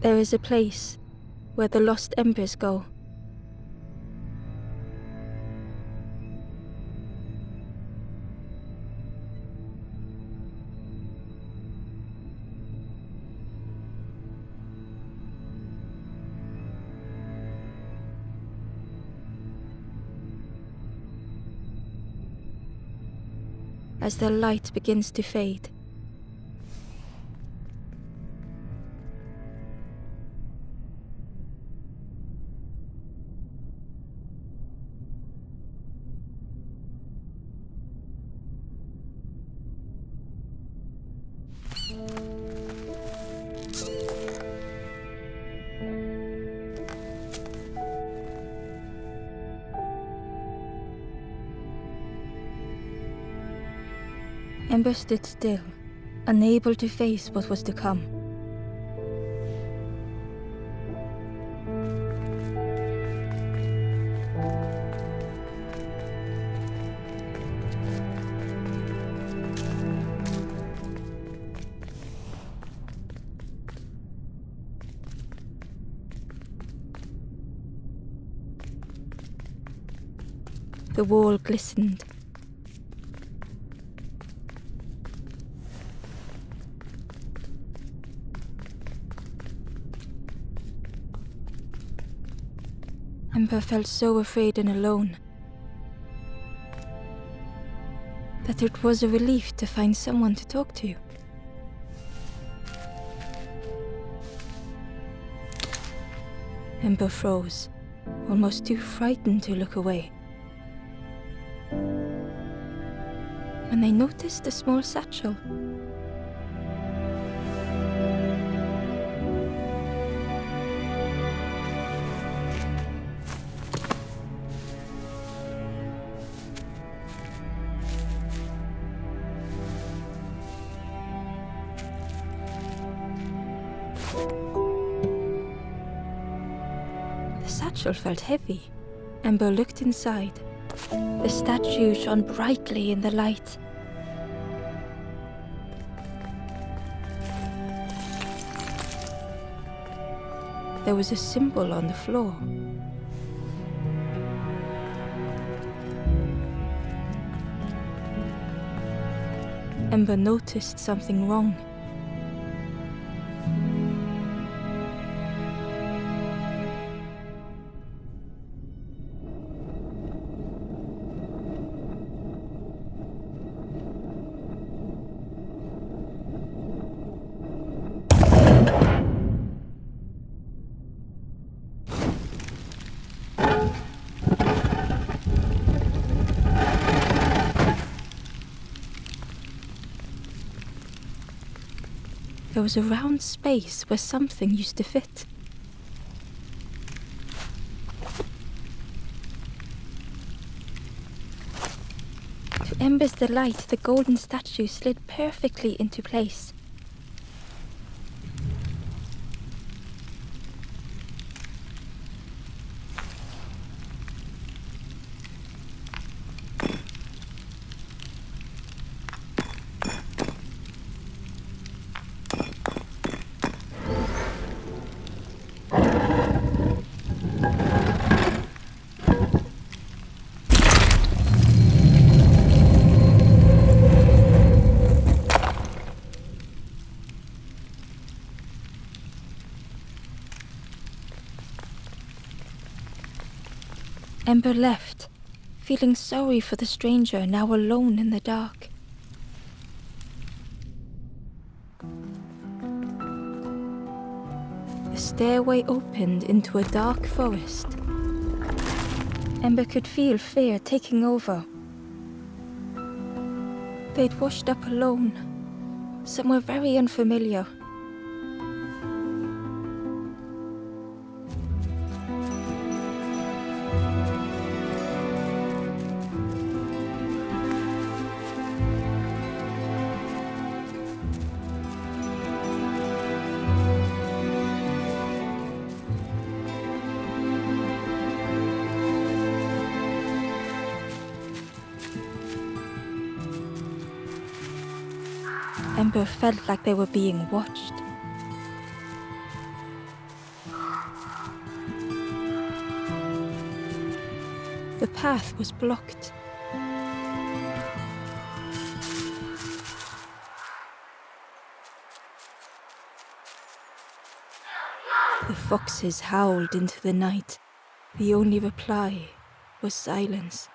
There is a place where the lost embers go. As the light begins to fade, Ember stood still, unable to face what was to come. The wall glistened. Ember felt so afraid and alone that it was a relief to find someone to talk to. Ember froze, almost too frightened to look away, when they noticed a small satchel. The satchel felt heavy. Ember looked inside. The statue shone brightly in the light. There was a symbol on the floor. Ember noticed something wrong. There was a round space where something used to fit. To Ember's delight, the golden statue slid perfectly into place. Ember left, feeling sorry for the stranger now alone in the dark. The stairway opened into a dark forest. Ember could feel fear taking over. They'd washed up alone, somewhere very unfamiliar. Ember felt like they were being watched. path was blocked. The foxes howled into the night. The only reply was silence.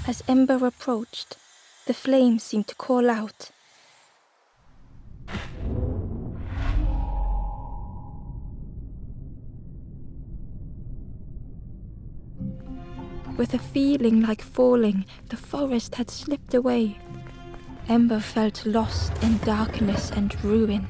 As Ember approached, the flame seemed to call out. With a feeling like falling, the forest had slipped away. Ember felt lost in darkness and ruin.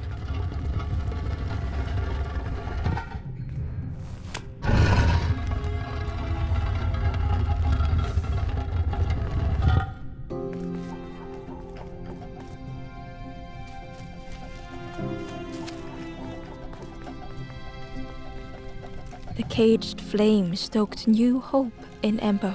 The caged flame stoked new hope in Ember.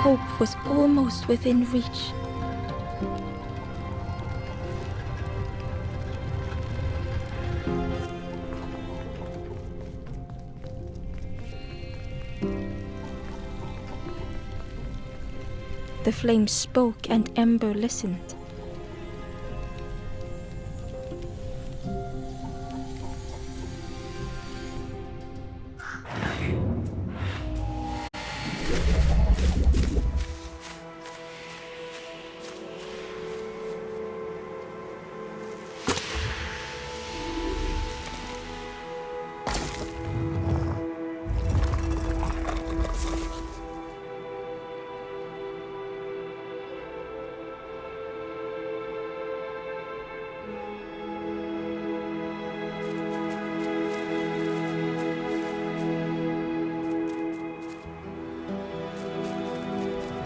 Hope was almost within reach. The flame spoke and Ember listened.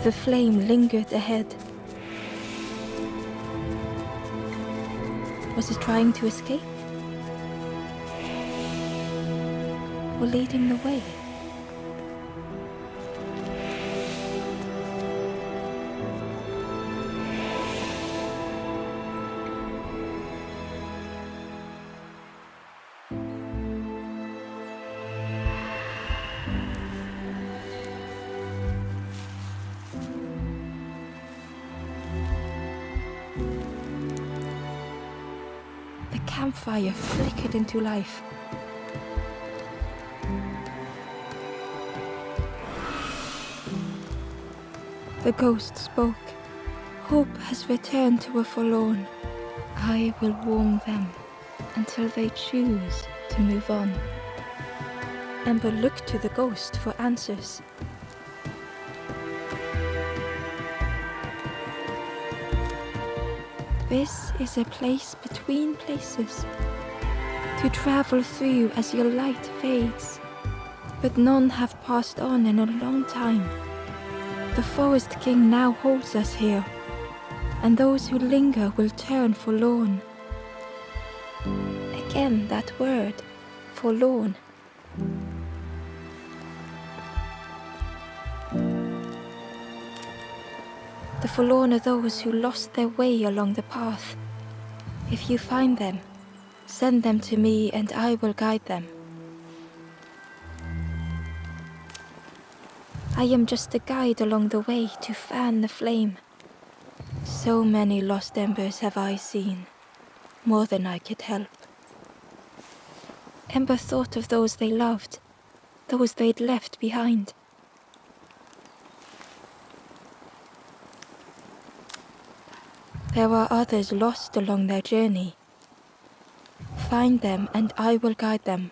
The flame lingered ahead. Was it trying to escape? Or leading the way? The campfire flickered into life. The ghost spoke. Hope has returned to a forlorn. I will warm them until they choose to move on. Ember looked to the ghost for answers. This is a place between places, to travel through as your light fades. But none have passed on in a long time. The Forest King now holds us here, and those who linger will turn forlorn. Again that word, forlorn. The forlorn are those who lost their way along the path. If you find them, send them to me and I will guide them. I am just a guide along the way to fan the flame. So many lost embers have I seen, more than I could help. Ember thought of those they loved, those they'd left behind. There are others lost along their journey. Find them and I will guide them.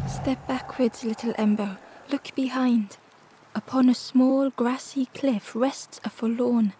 Step backwards, little Ember. Look behind. Upon a small grassy cliff rests a forlorn.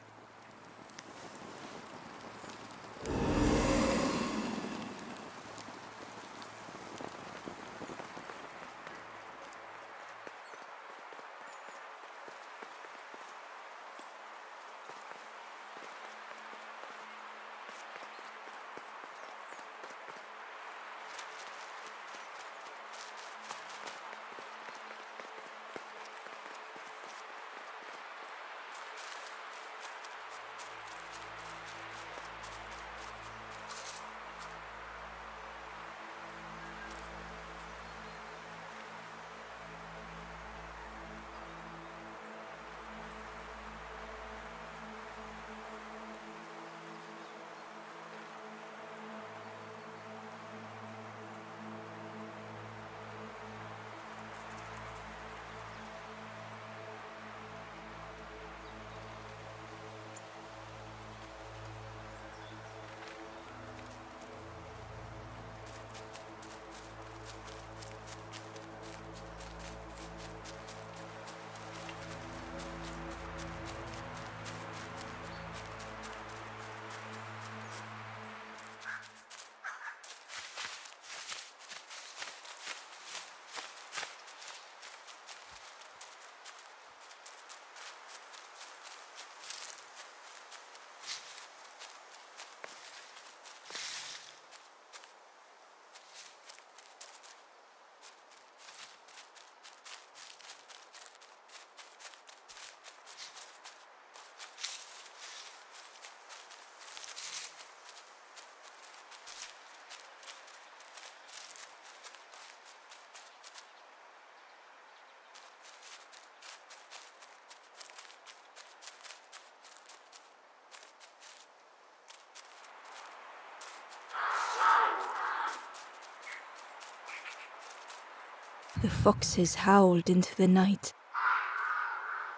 The foxes howled into the night.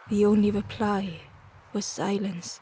The only reply was silence.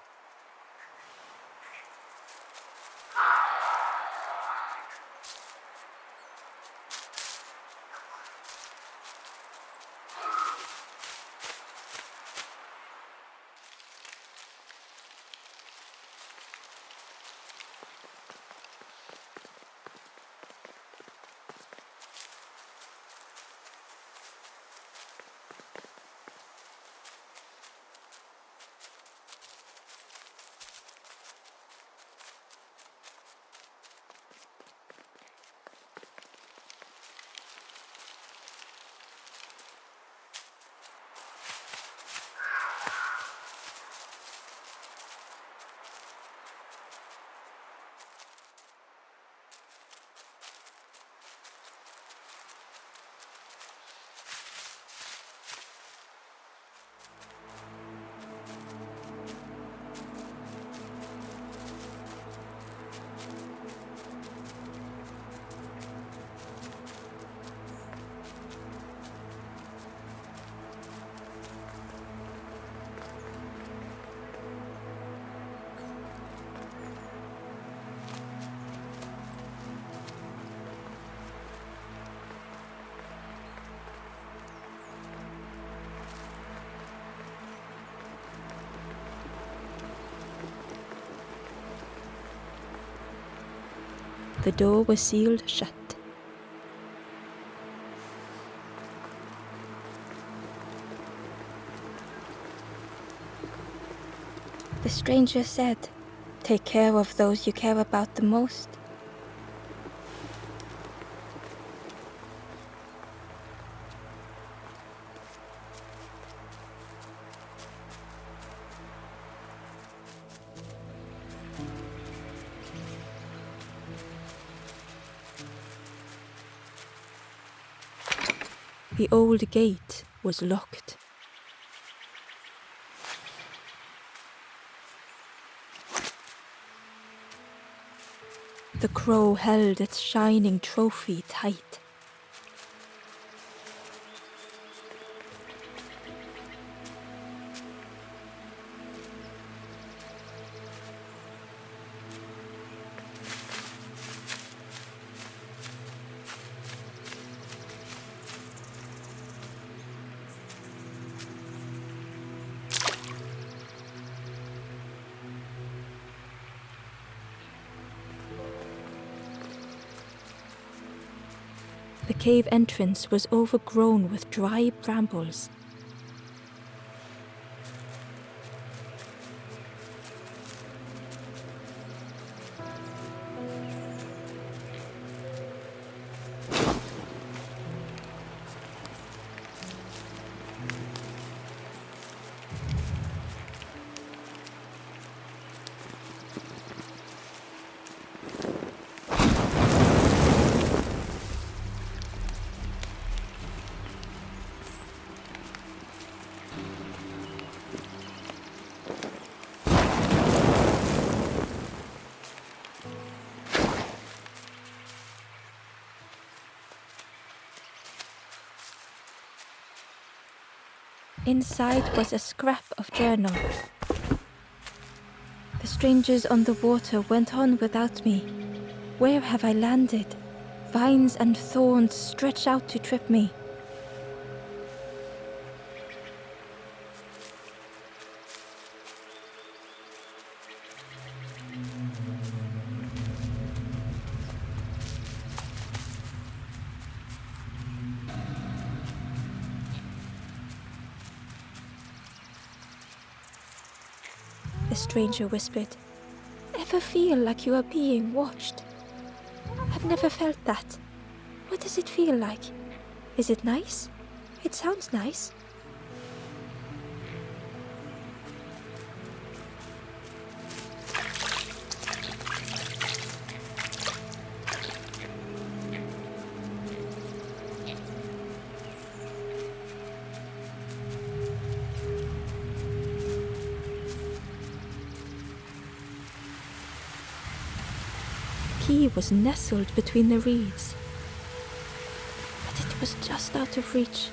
The door was sealed shut. The stranger said, "Take care of those you care about the most." The old gate was locked. The crow held its shining trophy tight. The cave entrance was overgrown with dry brambles. Inside was a scrap of journal. The strangers on the water went on without me. Where have I landed? Vines and thorns stretch out to trip me. The stranger whispered, "Ever feel like you are being watched?" "I've never felt that. What does it feel like? Is it nice? It sounds nice." The key was nestled between the reeds, but it was just out of reach.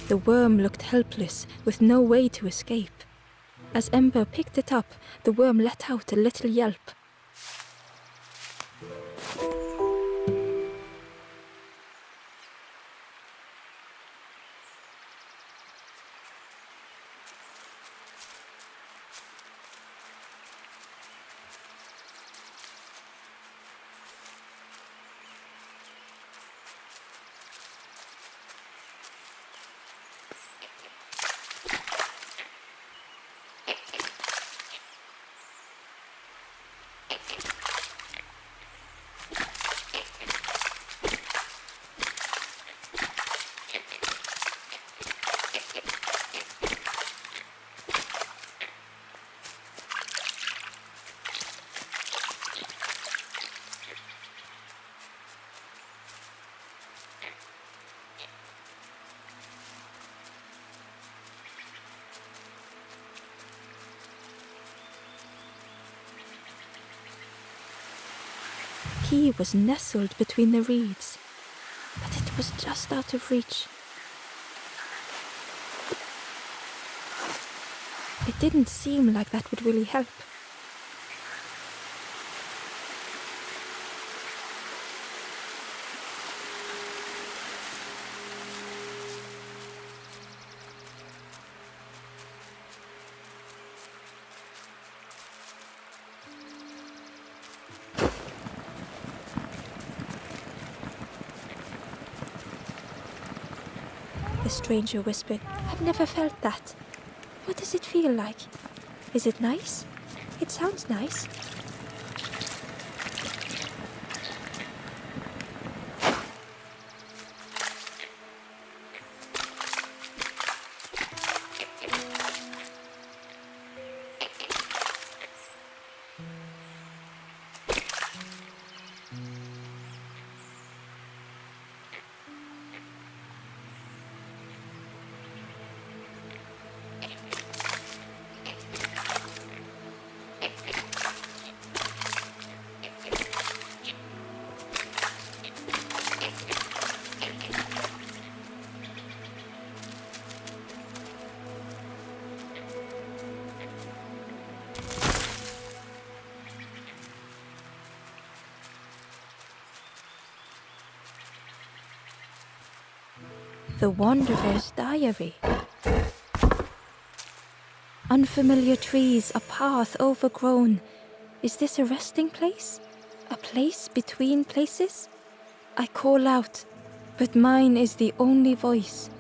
The worm looked helpless, with no way to escape. As Ember picked it up, the worm let out a little yelp. The key was nestled between the reeds, but it was just out of reach. It didn't seem like that would really help. The stranger whispered, "I've never felt that. What does it feel like? Is it nice? It sounds nice. The Wanderer's Diary. Unfamiliar trees, a path overgrown. Is this a resting place? A place between places? I call out, but mine is the only voice.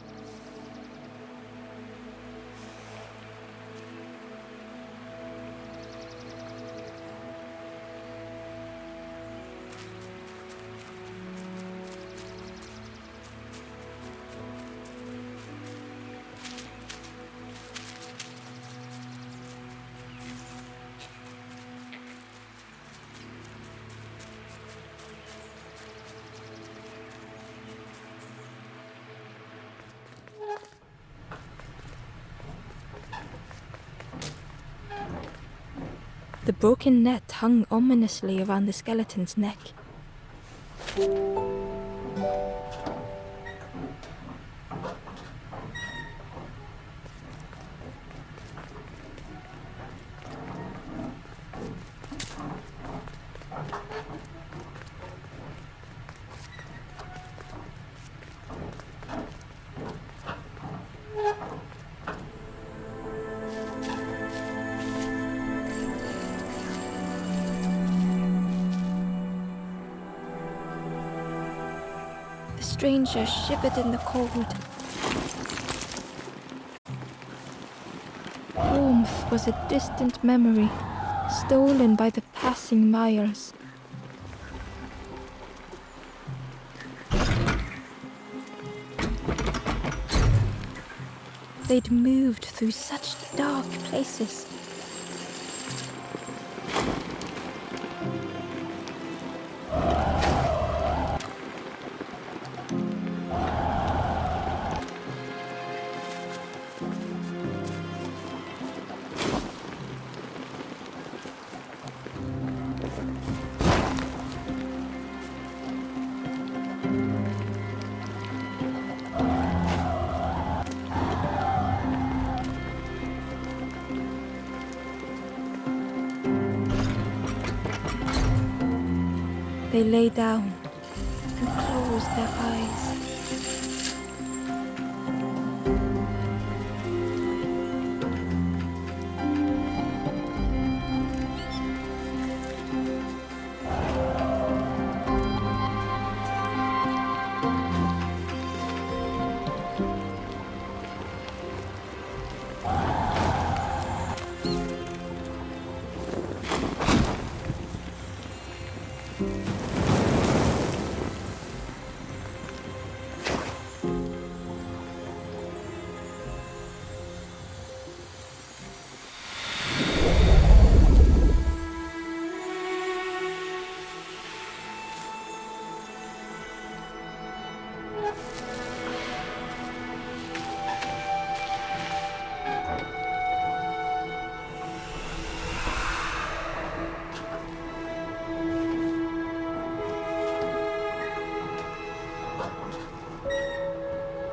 The broken net hung ominously around the skeleton's neck. The stranger shivered in the cold. Warmth was a distant memory, stolen by the passing miles. They'd moved through such dark places. They lay down and closed their eyes.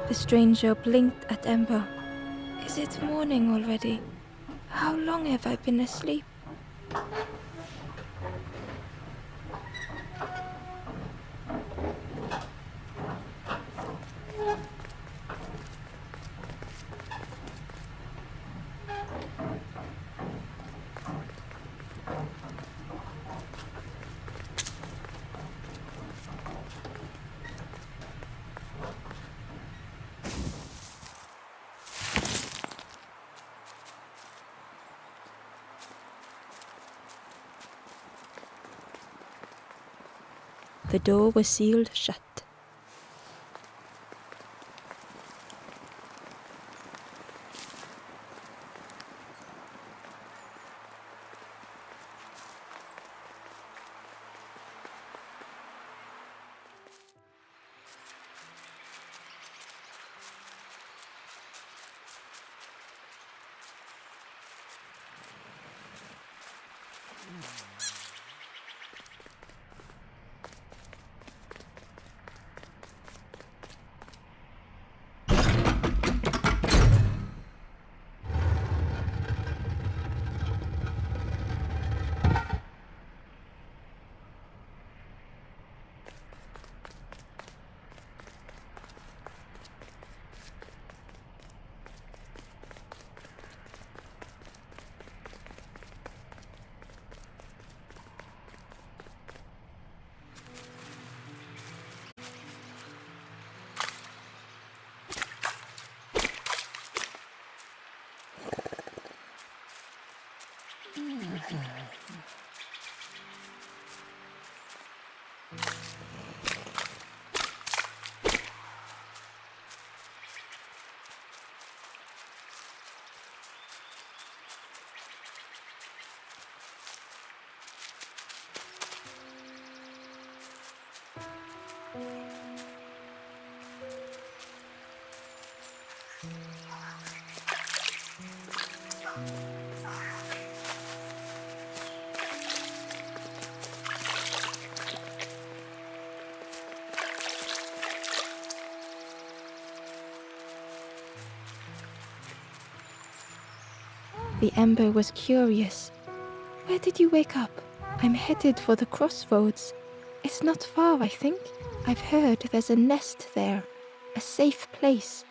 The stranger blinked at Ember. Is it morning already? How long have I been asleep? The door was sealed shut. The Ember was curious. Where did you wake up? I'm headed for the crossroads. It's not far, I think. I've heard there's a nest there. A safe place.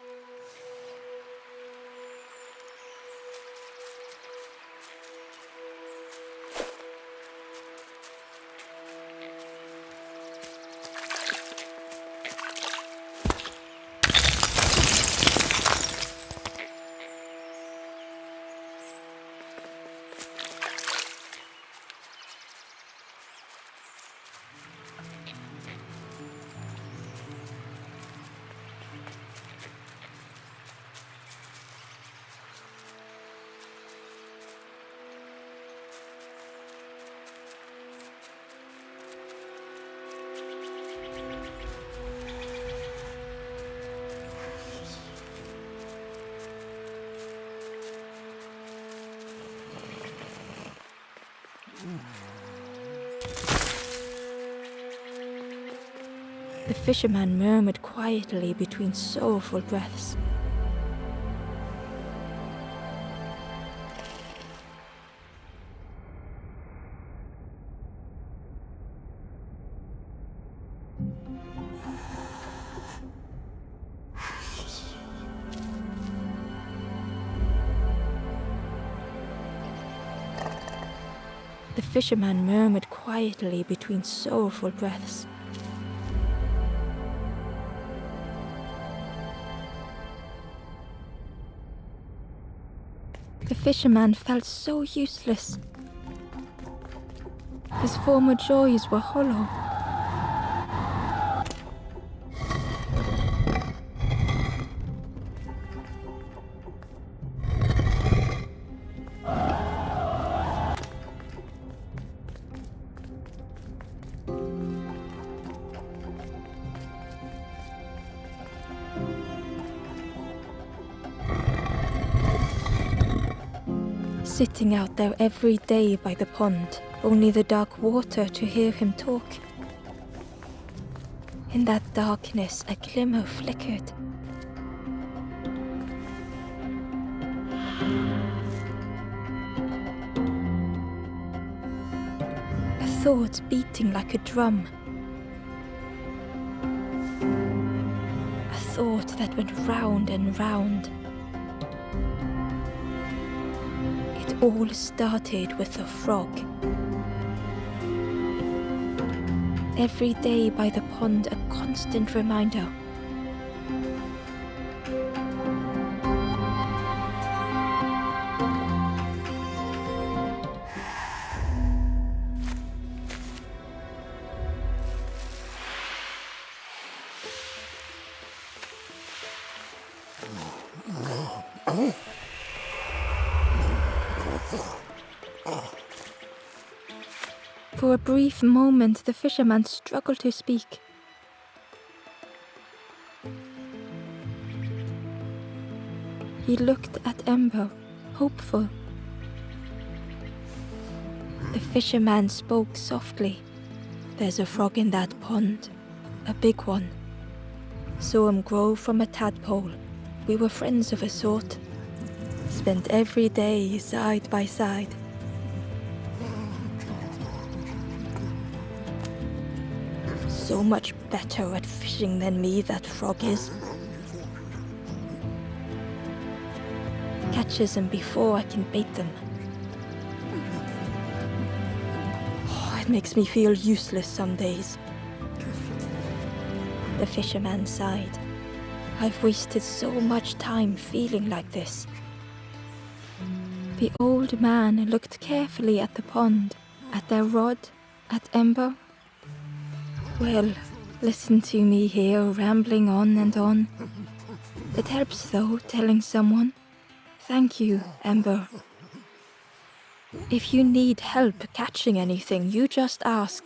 The fisherman murmured quietly between soulful breaths. The fisherman murmured quietly between soulful breaths. The fisherman felt so useless. His former joys were hollow. Sitting out there every day by the pond, only the dark water to hear him talk. In that darkness, a glimmer flickered. A thought beating like a drum. A thought that went round and round. It all started with a frog. Every day by the pond, a constant reminder. For a brief moment, the fisherman struggled to speak. He looked at Ember, hopeful. The fisherman spoke softly. "There's a frog in that pond, a big one. Saw him grow from a tadpole. We were friends of a sort. Spent every day side by side. So much better at fishing than me, that frog is. Catches them before I can bait them. Oh, it makes me feel useless some days." The fisherman sighed. "I've wasted so much time feeling like this." The old man looked carefully at the pond, at their rod, at Ember. "Well, listen to me here rambling on and on. It helps though, telling someone. Thank you, Ember. If you need help catching anything, you just ask."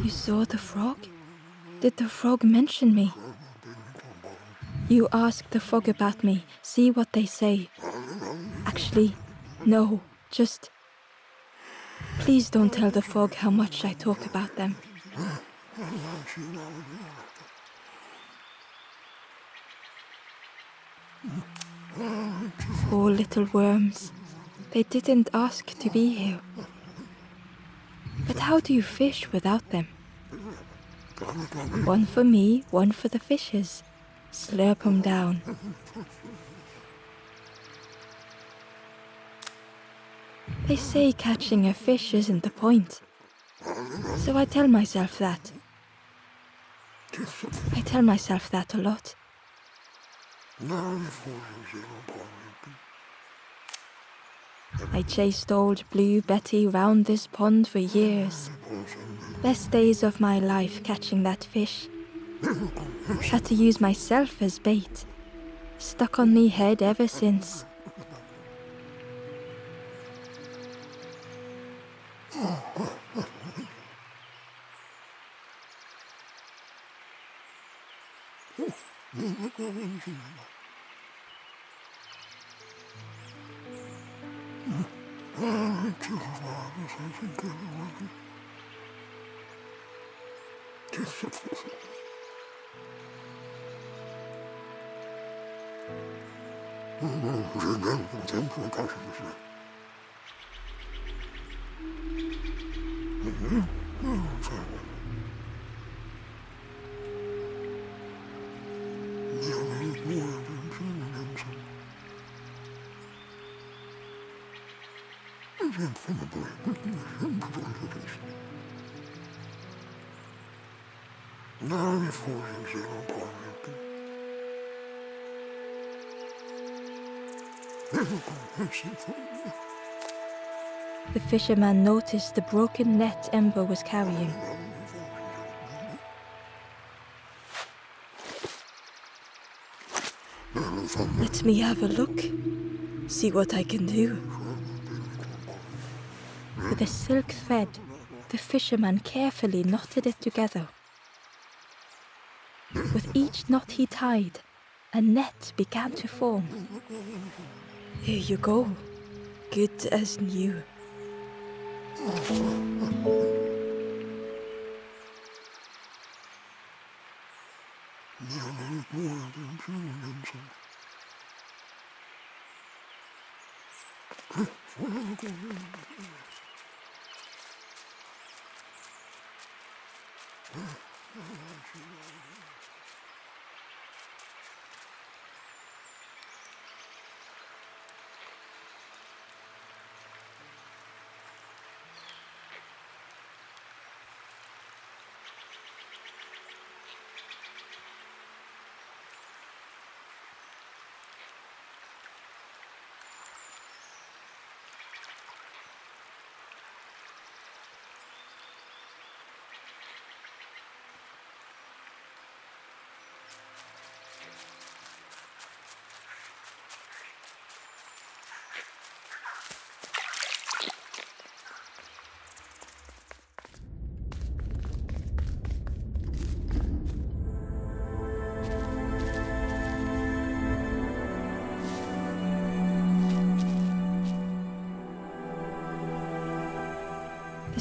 "You saw the frog? Did the frog mention me?" "You ask the frog about me, see what they say." "Actually, no, just... Please don't tell the frog how much I talk about them." Poor little worms. They didn't ask to be here. But how do you fish without them? One for me, one for the fishes. Slurp 'em down. They say catching a fish isn't the point. So I tell myself that. I tell myself that a lot. I chased old Blue Betty round this pond for years. Best days of my life catching that fish. Had to use myself as bait. Stuck on me head ever since. The fisherman noticed the broken net Ember was carrying. "Let me have a look, see what I can do." With a silk thread, the fisherman carefully knotted it together. With each knot he tied, a net began to form. "Here you go, good as new."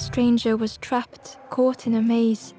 stranger was trapped, caught in a maze.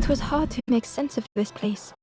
It was hard to make sense of this place.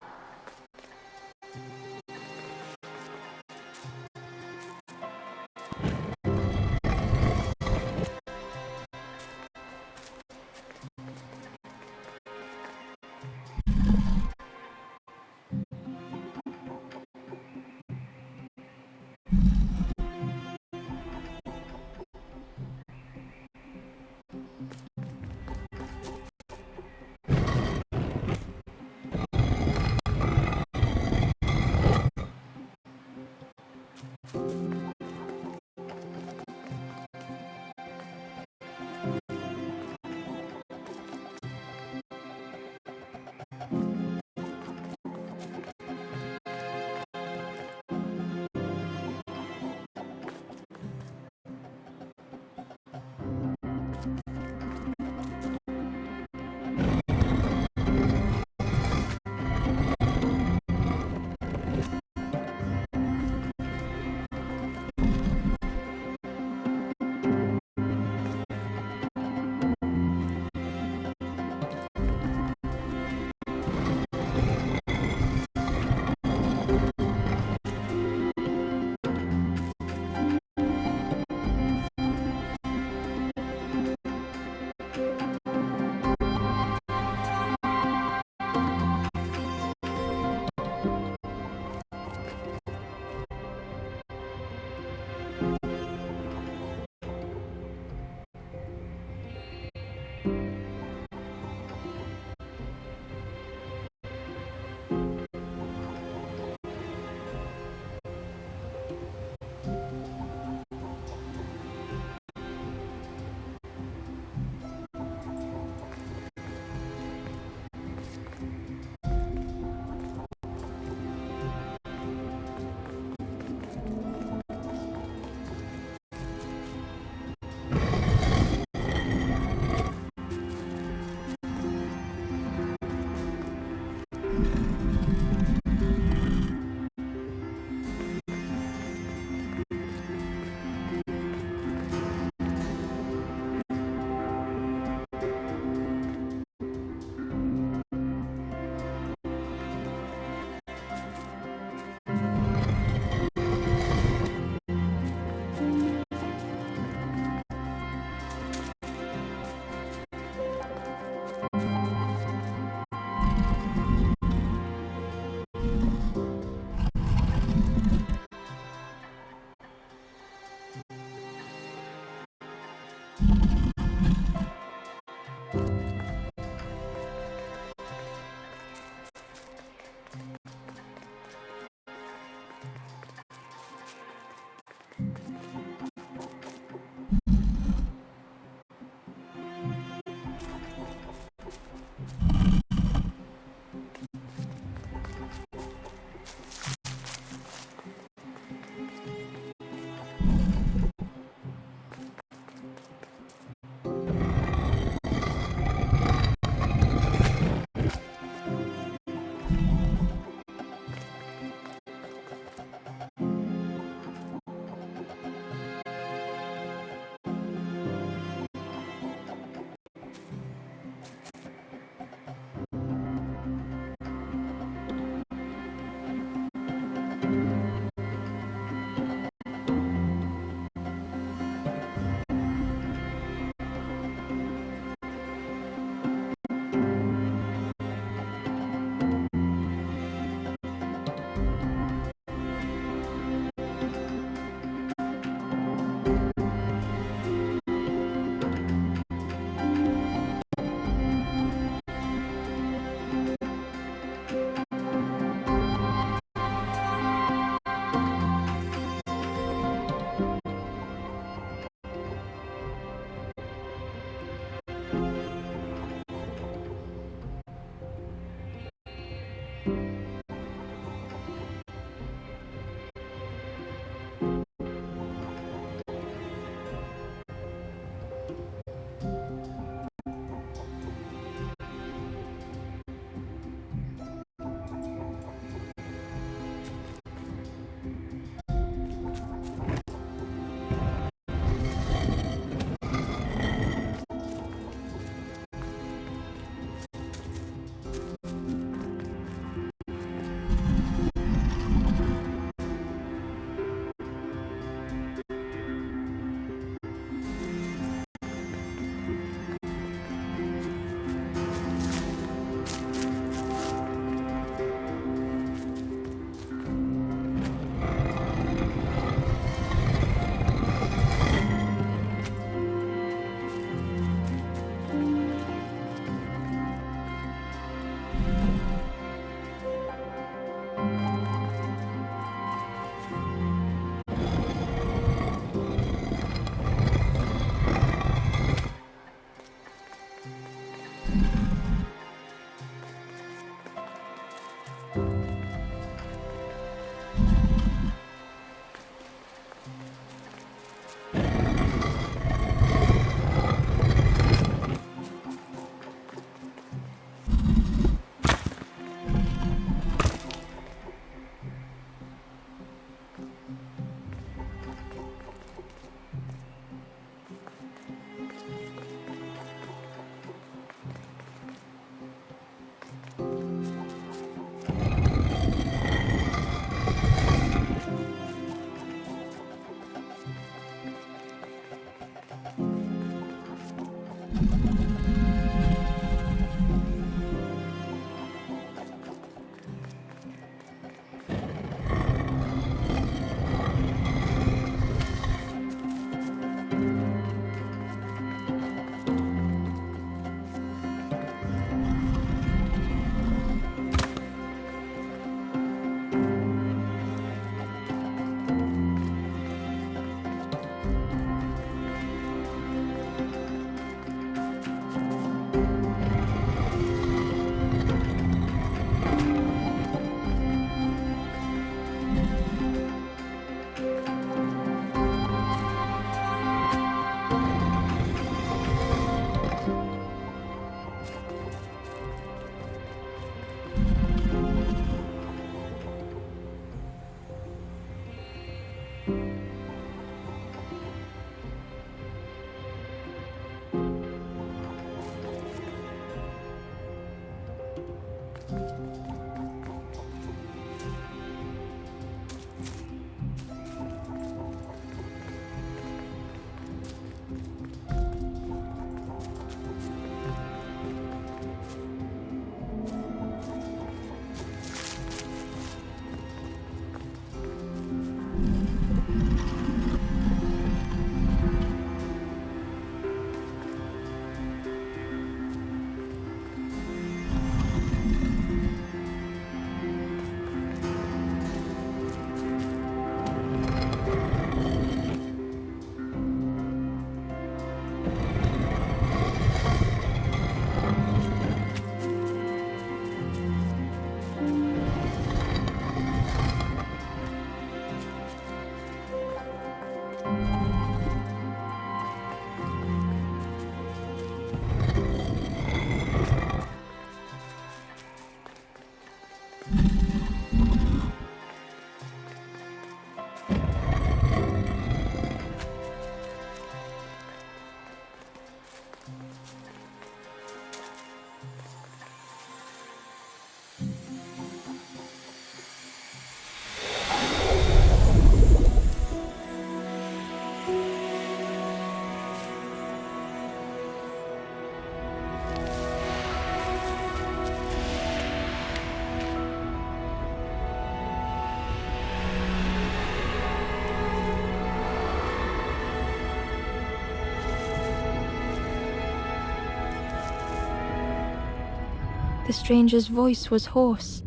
The stranger's voice was hoarse.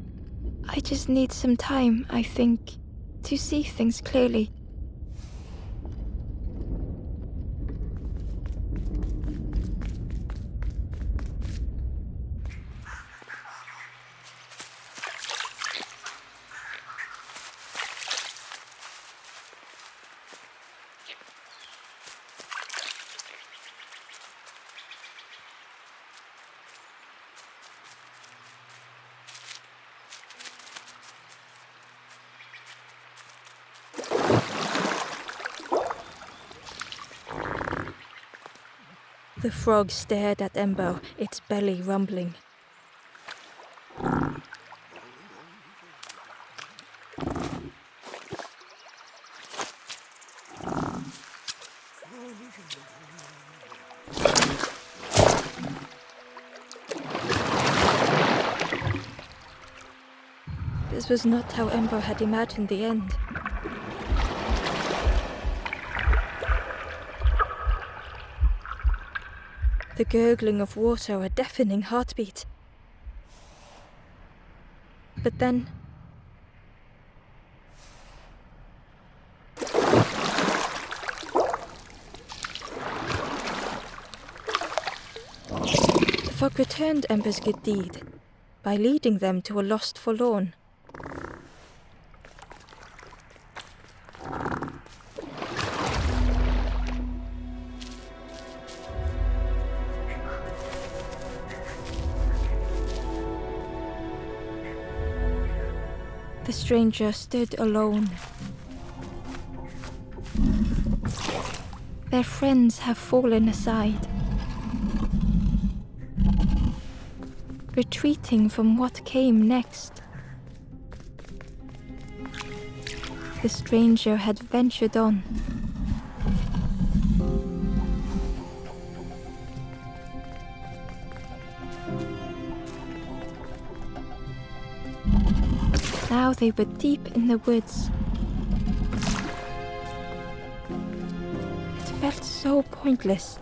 I just need some time, I think, to see things clearly. The frog stared at Ember, its belly rumbling. This was not how Ember had imagined the end. The gurgling of water, a deafening heartbeat. But then... the fog returned Ember's good deed by leading them to a lost forlorn. The stranger stood alone. Their friends have fallen aside, retreating from what came next. The stranger had ventured on. Now they were deep in the woods. It felt so pointless.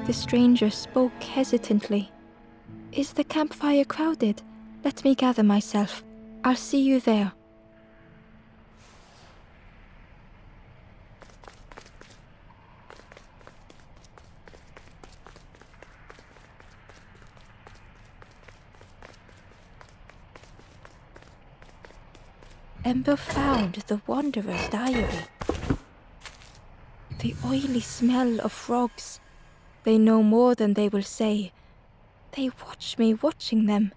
The stranger spoke hesitantly. "Is the campfire crowded? Let me gather myself. I'll see you there." Ember found the wanderer's diary. The oily smell of frogs. They know more than they will say. They watch me watching them.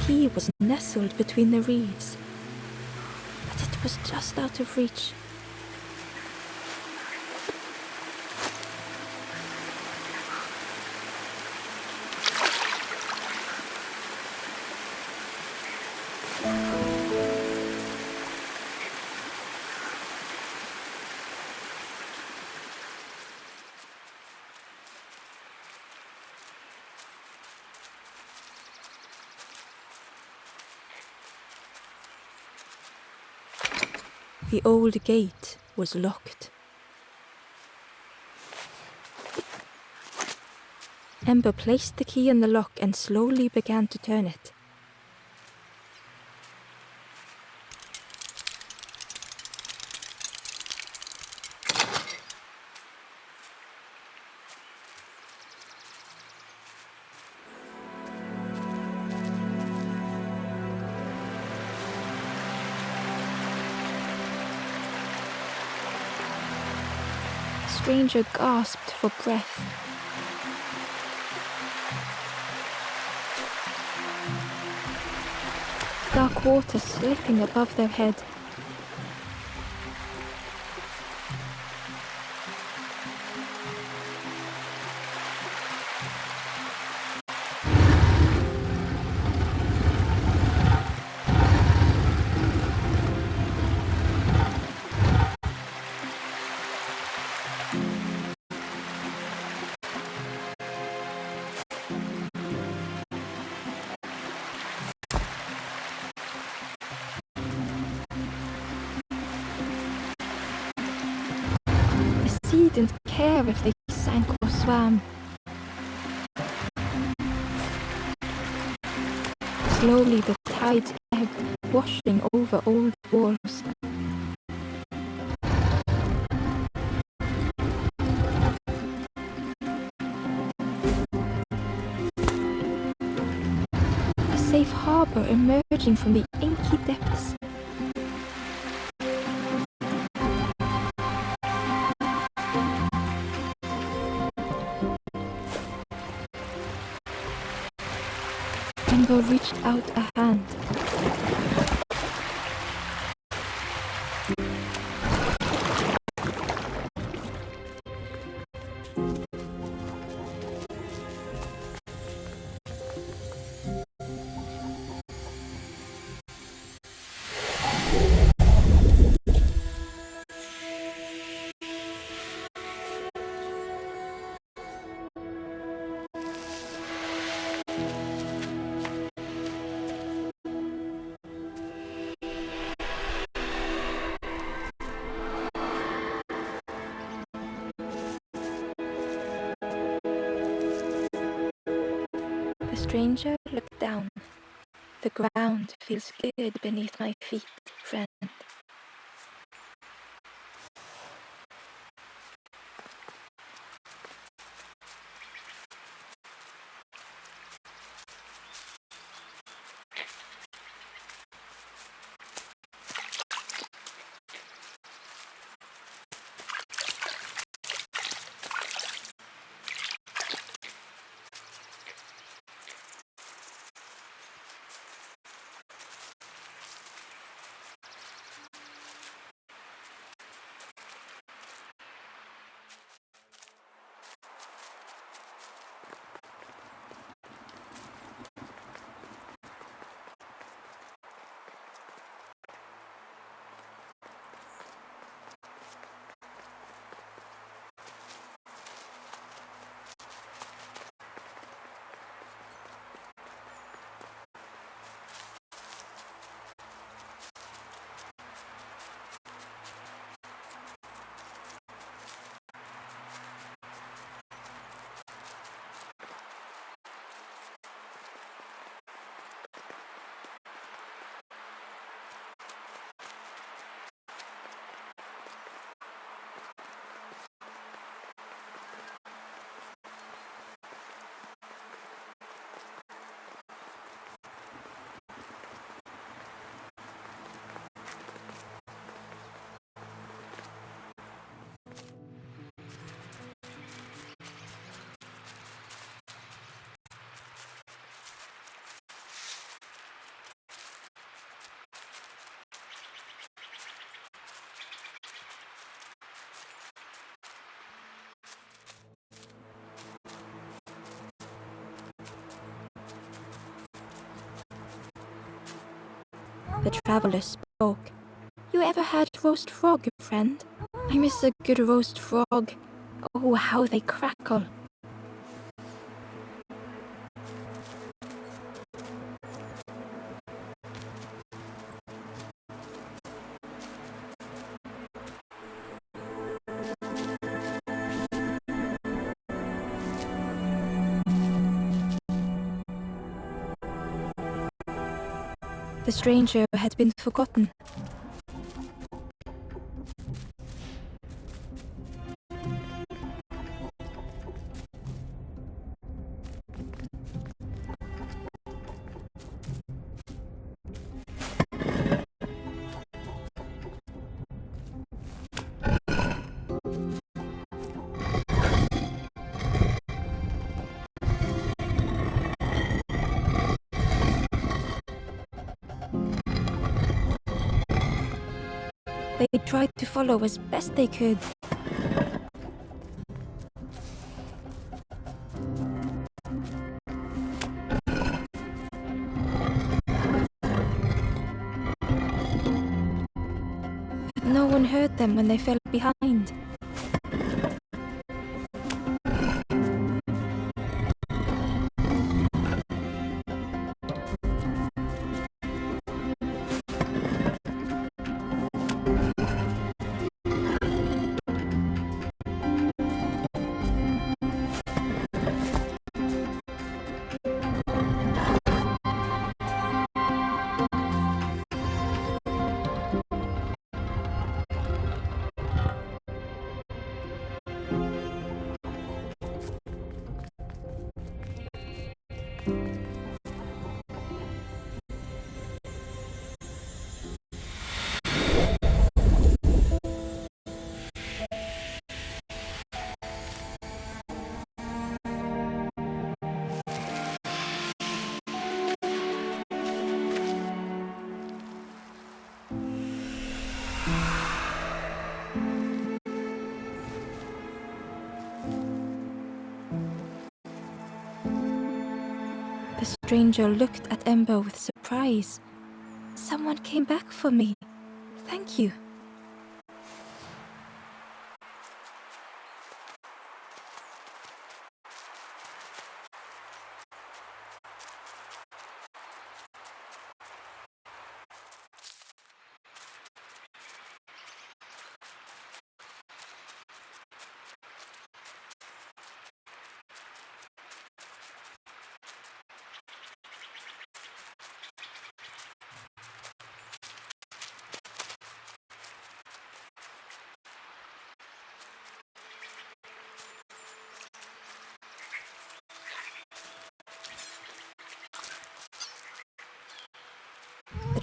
He was nestled between the reeds, but it was just out of reach. The old gate was locked. Ember placed the key in the lock and slowly began to turn it. The stranger gasped for breath. Dark water slipping above their head. He didn't care if they sank or swam. Slowly the tides ebbed, washing over old walls. A safe harbor emerging from the inky depths. Ember reached out a hand. The stranger looked down. The ground feels good beneath my feet, friend. The traveler spoke. You ever had roast frog, friend? I miss a good roast frog. Oh, how they crackle. The stranger had been forgotten. They tried to follow as best they could. But no one heard them when they fell behind. The stranger looked at Ember with surprise. Someone came back for me. Thank you.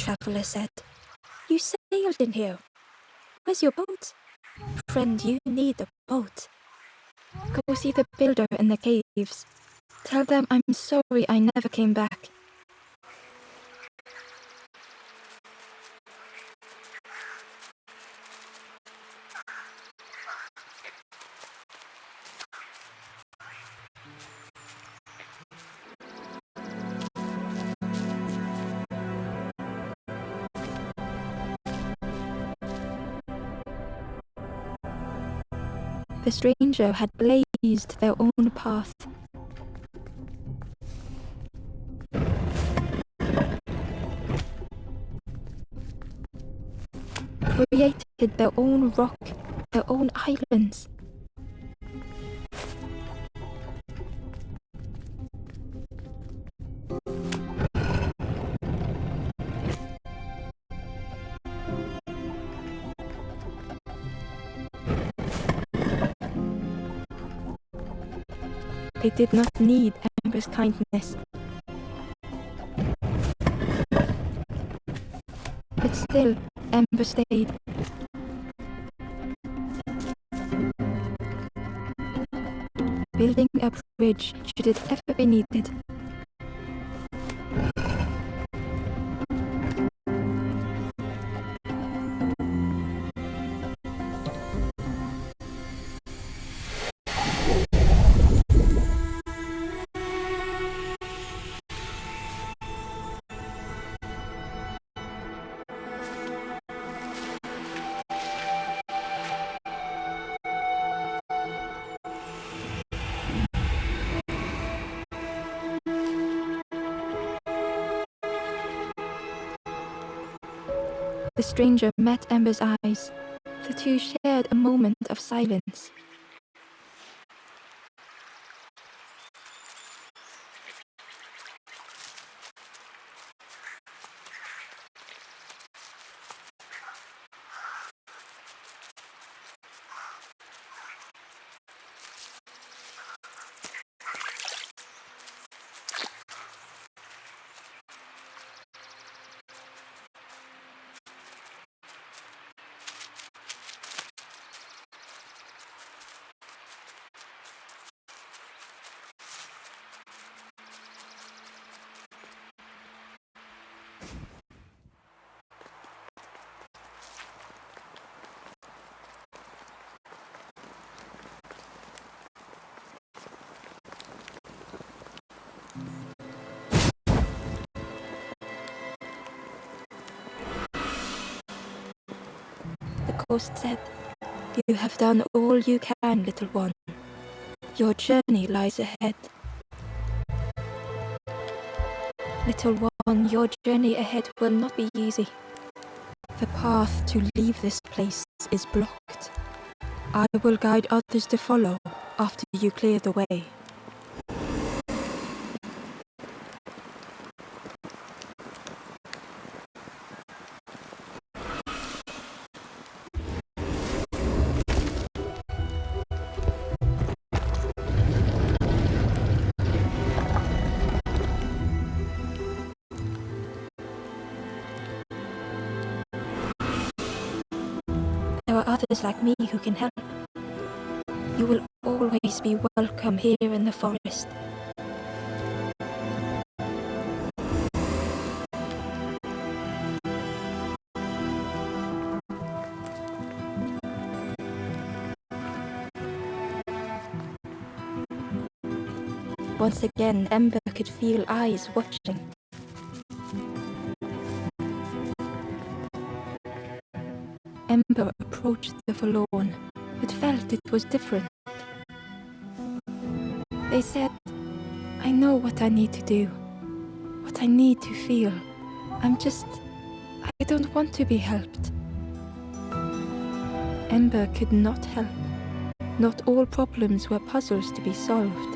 traveler said. You sailed in here. Where's your boat? Friend, you need a boat. Go see the builder in the caves. Tell them I'm sorry I never came back. The stranger had blazed their own path. Created their own rock, their own islands. They did not need Ember's kindness. But still, Ember stayed. Building a bridge should it ever be needed. The stranger met Ember's eyes. The two shared a moment of silence. The ghost said, "You have done all you can, little one. Your journey lies ahead. Little one, your journey ahead will not be easy. The path to leave this place is blocked. I will guide others to follow after you clear the way." There are others like me who can help. You will always be welcome here in the forest. Once again, Ember could feel eyes watching. Ember approached the forlorn, but felt it was different. They said, "I know what I need to do, what I need to feel. I don't want to be helped." Ember could not help. Not all problems were puzzles to be solved.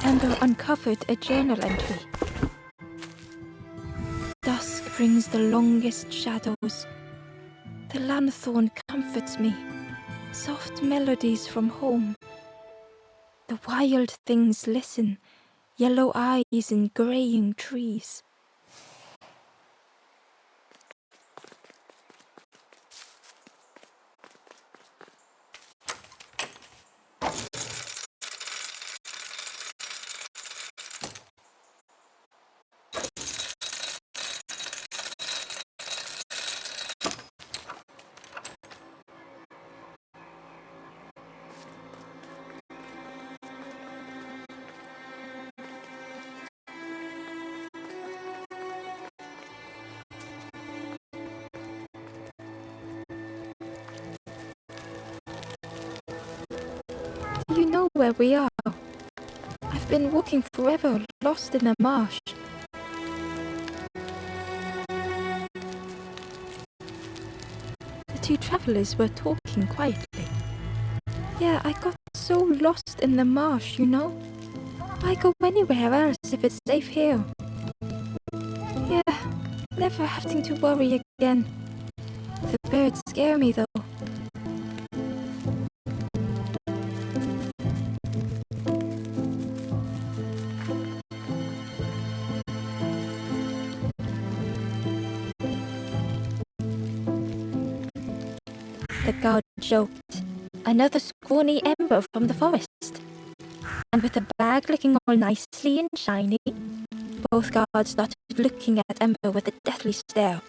Ember uncovered a journal entry. "Dusk brings the longest shadows. The lanthorn comforts me. Soft melodies from home. The wild things listen, yellow eyes in graying trees. Do you know where we are? I've been walking forever, lost in a marsh. The two travelers were talking quietly. Yeah, I got so lost in the marsh, you know? Why go anywhere else if it's safe here? Yeah, never having to worry again. The birds scare me though. The guard joked. Another scrawny ember from the forest. And with the bag looking all nicely and shiny, both guards started looking at Ember with a deathly stare.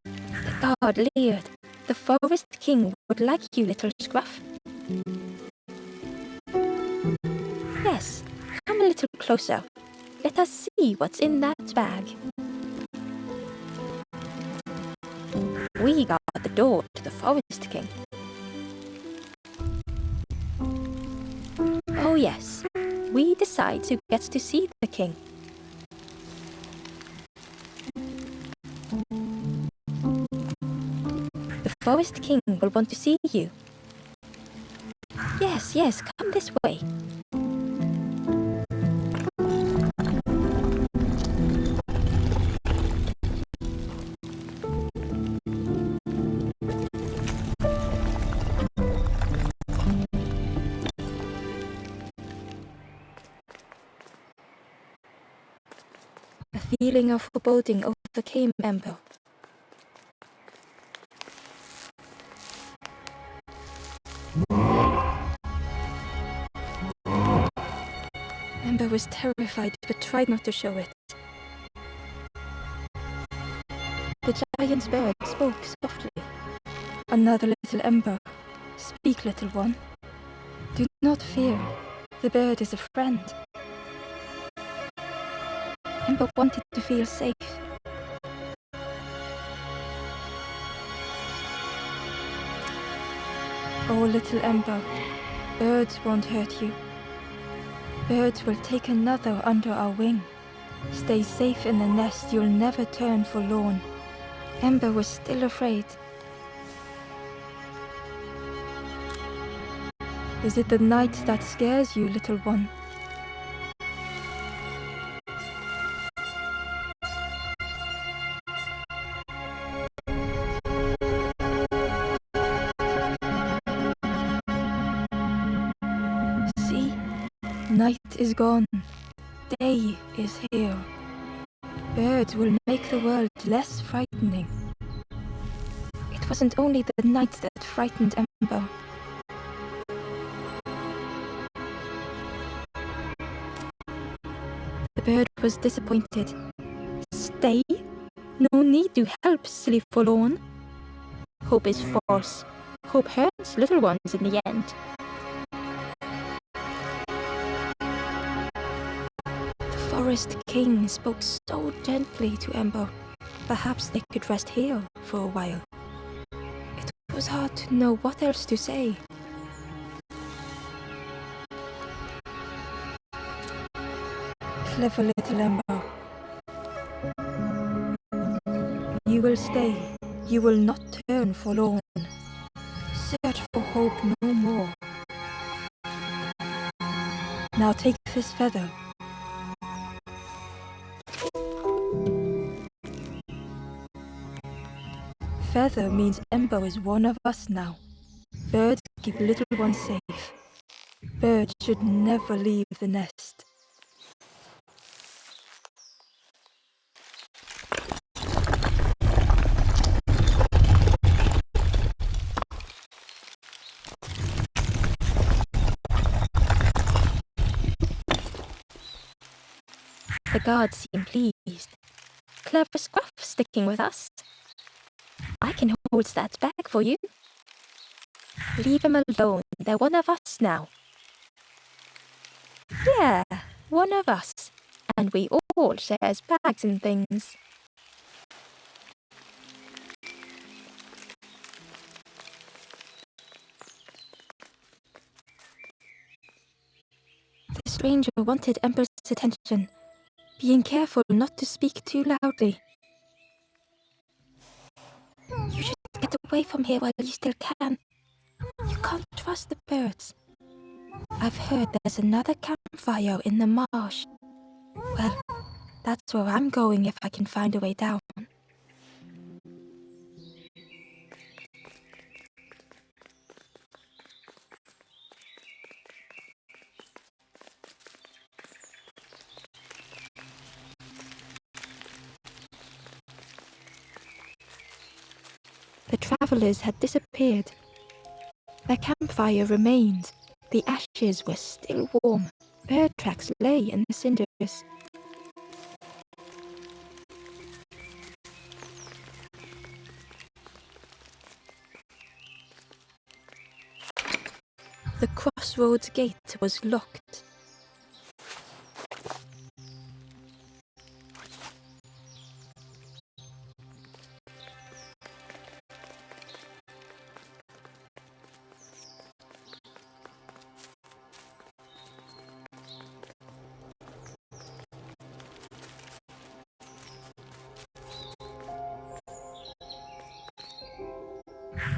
The guard leered. The forest king would like you, little scruff. Yes, come a little closer. Let us see what's in that bag. We guard the door to the forest king. Oh yes, we decide who gets to see the king. The forest king will want to see you. Yes, come this way. A feeling of foreboding overcame Ember. Ember was terrified but tried not to show it. The giant's bird spoke softly. Another little Ember. Speak, little one. Do not fear. The bird is a friend. Ember wanted to feel safe. Oh, little Ember, birds won't hurt you. Birds will take another under our wing. Stay safe in the nest, you'll never turn forlorn. Ember was still afraid. Is it the night that scares you, little one? See, night is gone. Day is here. Birds will make the world less frightening. It wasn't only the night that frightened Ember. The bird was disappointed. Stay? No need to help, silly forlorn. Hope is false. Hope hurts little ones in the end. The forest king spoke so gently to Ember. Perhaps they could rest here for a while. It was hard to know what else to say. Clever little Ember. You will stay. You will not turn forlorn. Search for hope no more. Now take this feather. Feather means Ember is one of us now. Birds keep little ones safe. Birds should never leave the nest. The guards seem pleased. Clever Scruff sticking with us. I can hold that bag for you. Leave him alone. They're one of us now. Yeah, one of us. And we all shares bags and things. The stranger wanted Ember's attention, being careful not to speak too loudly. You should get away from here while you still can. You can't trust the birds. I've heard there's another campfire in the marsh. Well, that's where I'm going if I can find a way down. The travelers had disappeared. Their campfire remained. The ashes were still warm. Bird tracks lay in the cinders. The crossroads gate was locked.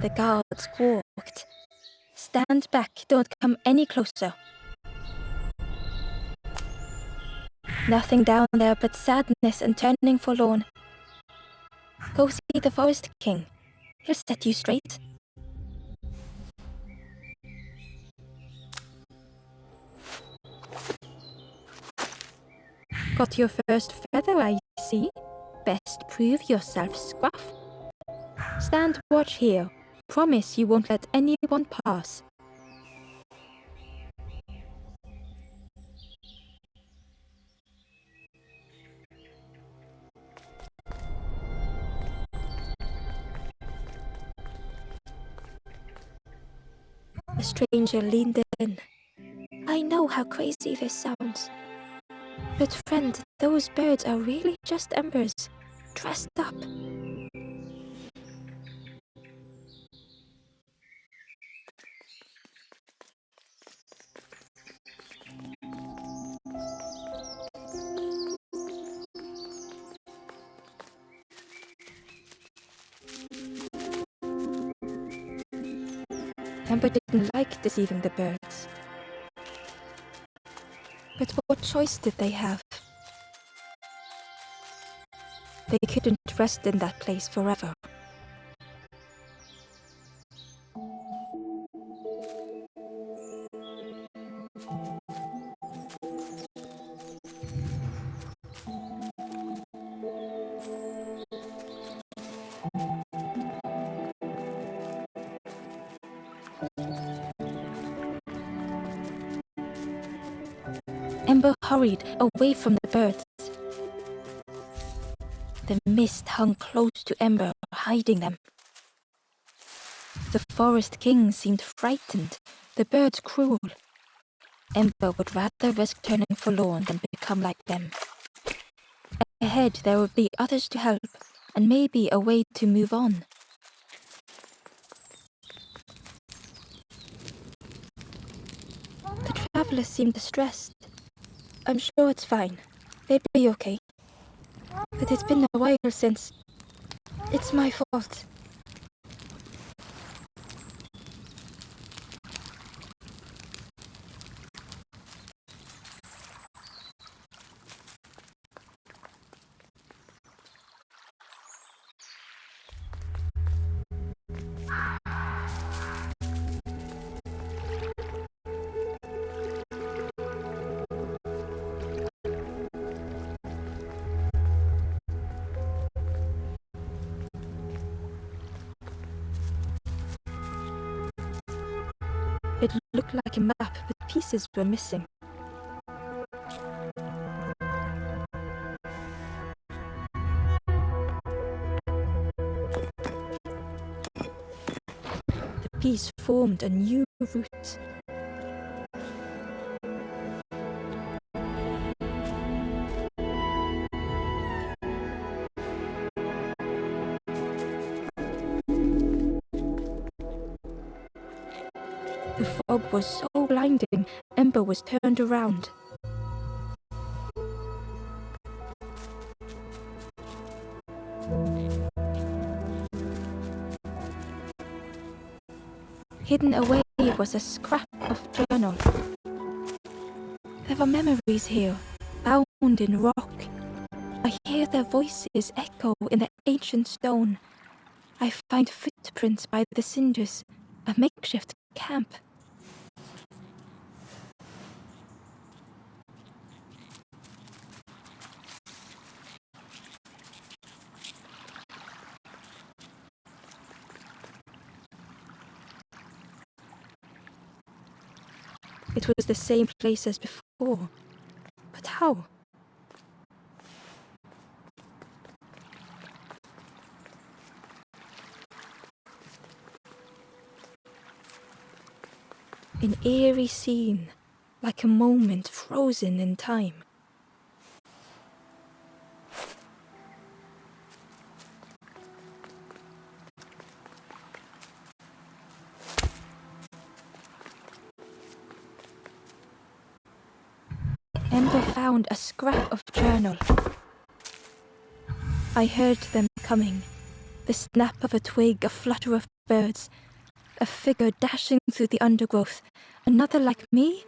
The guards squawked. Stand back, don't come any closer. Nothing down there but sadness and turning forlorn. Go see the Forest King. He'll set you straight. Got your first feather, I see. Best prove yourself, Scruff. Stand watch here. Promise you won't let anyone pass. The stranger leaned in. I know how crazy this sounds. But friend, those birds are really just embers, dressed up. Ember didn't like deceiving the birds. But what choice did they have? They couldn't rest in that place forever. Ember hurried away from the birds. The mist hung close to Ember, hiding them. The Forest King seemed frightened, the birds cruel. Ember would rather risk turning forlorn than become like them. Ahead there would be others to help, and maybe a way to move on. The travelers seemed distressed. I'm sure it's fine. They'll be okay. But it's been a while since... It's my fault. looked like a map, but pieces were missing. The piece formed a new route. The fog was so blinding, Ember was turned around. Hidden away was a scrap of journal. There were memories here, bound in rock. I hear their voices echo in the ancient stone. I find footprints by the cinders, a makeshift camp. It was the same place as before. But how? An eerie scene, like a moment frozen in time. Ember found a scrap of journal. I heard them coming. The snap of a twig, a flutter of birds, a figure dashing through the undergrowth. Another like me?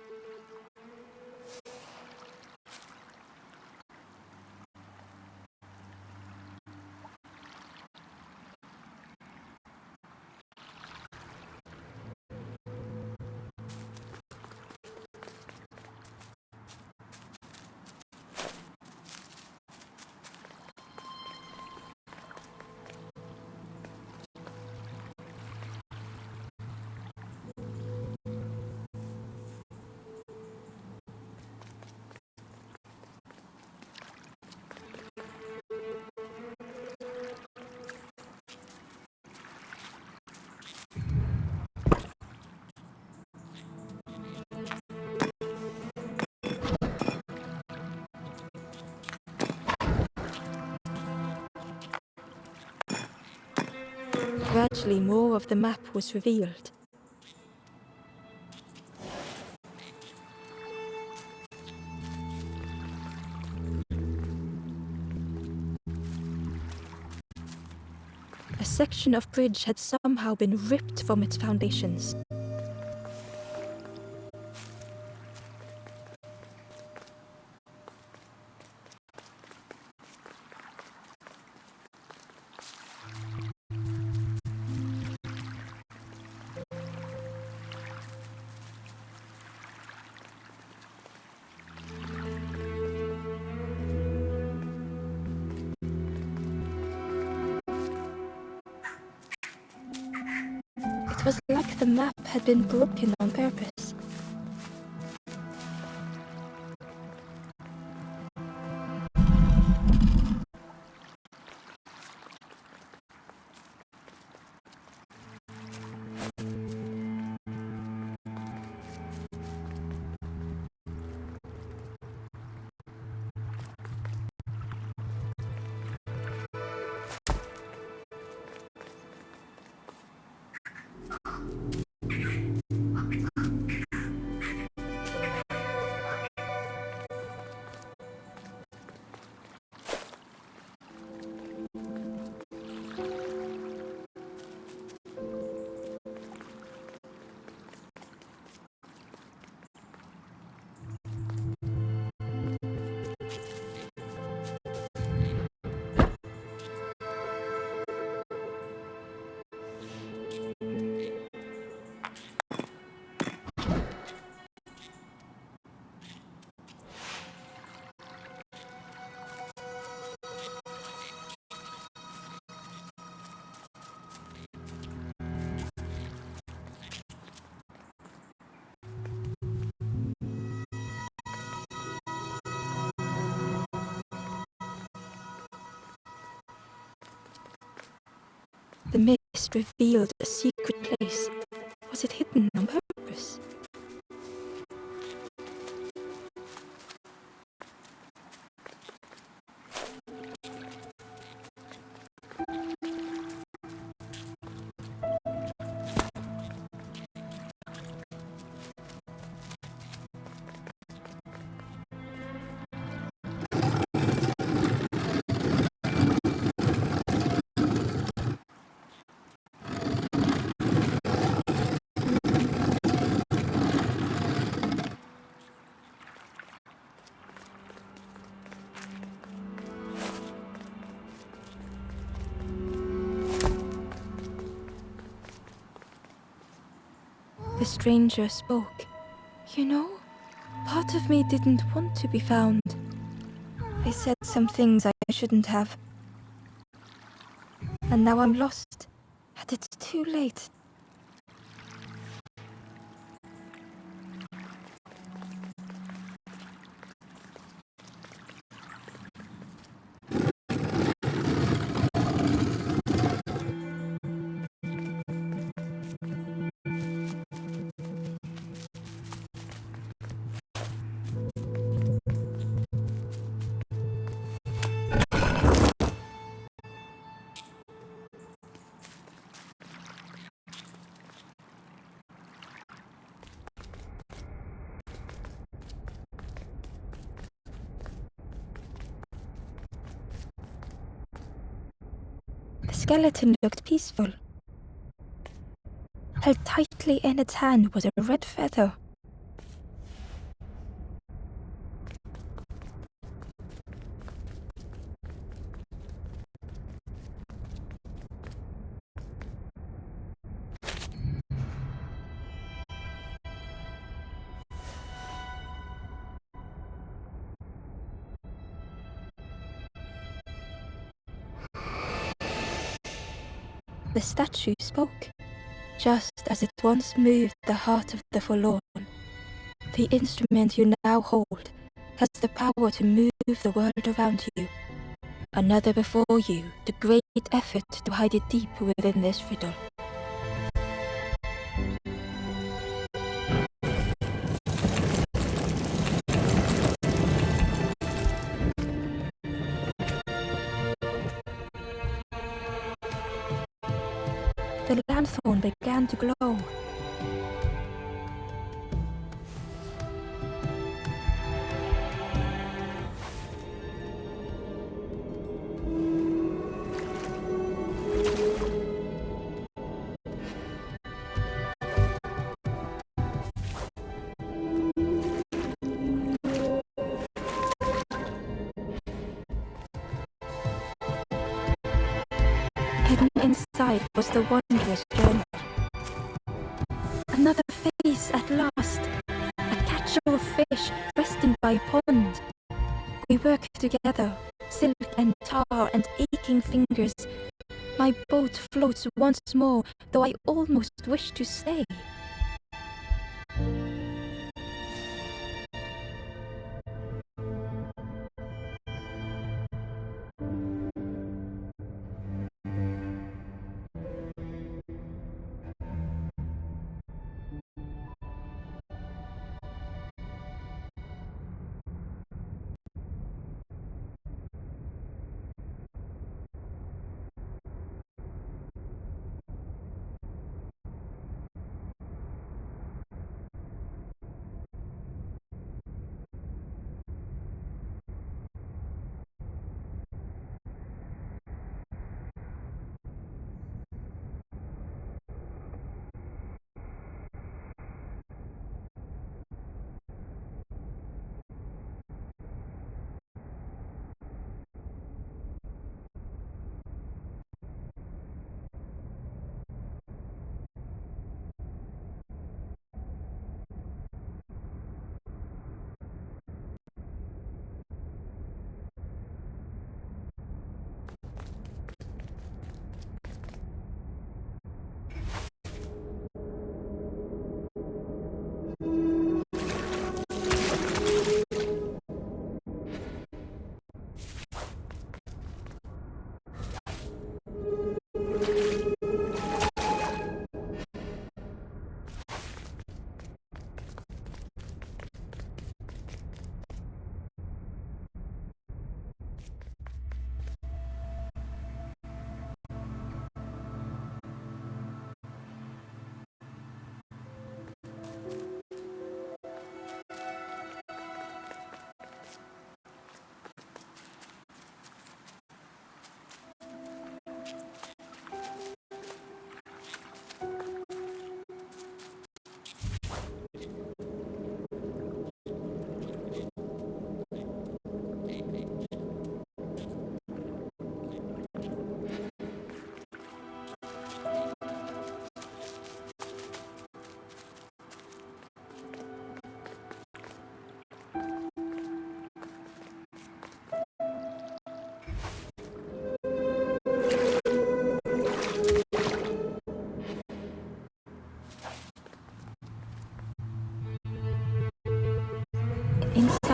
Gradually, more of the map was revealed. A section of bridge had somehow been ripped from its foundations. It was like the map had been broken on purpose. The mist revealed a secret place. Was it hidden on purpose? The stranger spoke. You know, part of me didn't want to be found. I said some things I shouldn't have. And now I'm lost, and it's too late. The skeleton looked peaceful. Held tightly in its hand was a red feather. The statue spoke, just as it once moved the heart of the forlorn. The instrument you now hold has the power to move the world around you. Another before you, the great effort to hide it deep within this riddle. The lanthorn began to glow. Hidden inside was the wondrous journal. Another face at last. A catcher of fish resting by a pond. We work together, silk and tar and aching fingers. My boat floats once more, though I almost wish to stay.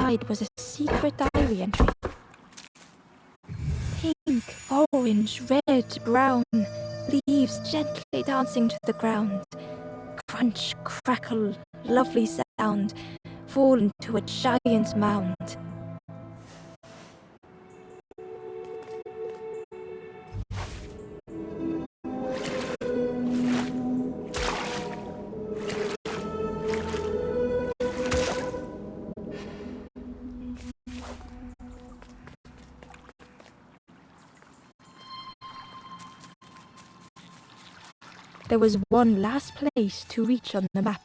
inside was a secret diary entry. Pink, orange, red, brown, leaves gently dancing to the ground. Crunch, crackle, lovely sound, fall into a giant mound. There was one last place to reach on the map.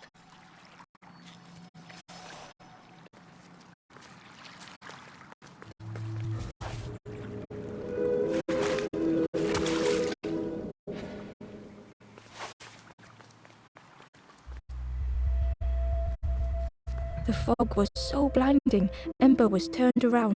The fog was so blinding, Ember was turned around.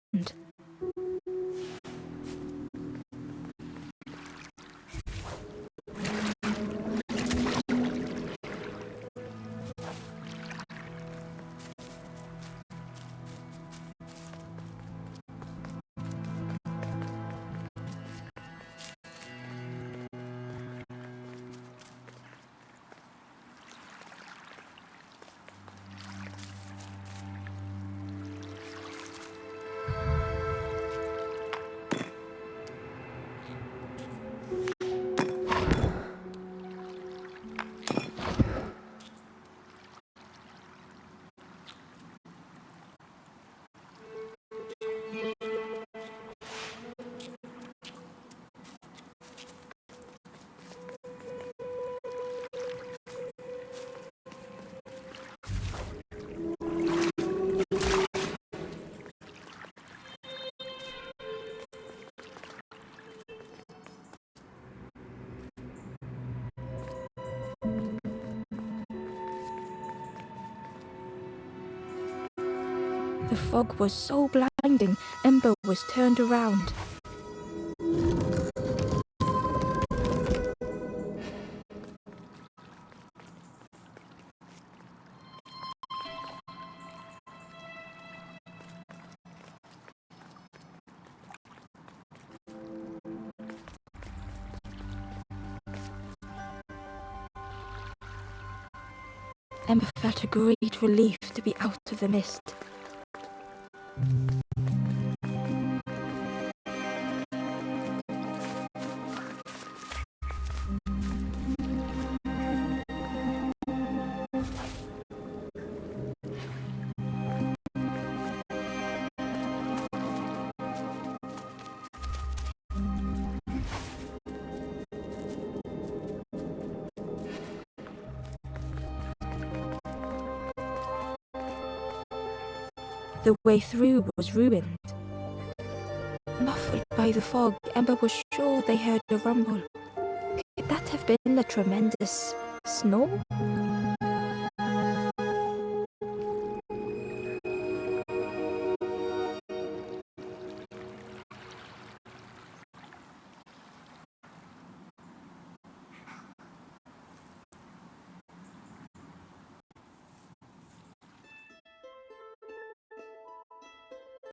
The fog was so blinding, Ember was turned around. Ember felt a great relief to be out of the mist. The way through was ruined. Muffled by the fog, Ember was sure they heard a rumble. Could that have been a tremendous snow?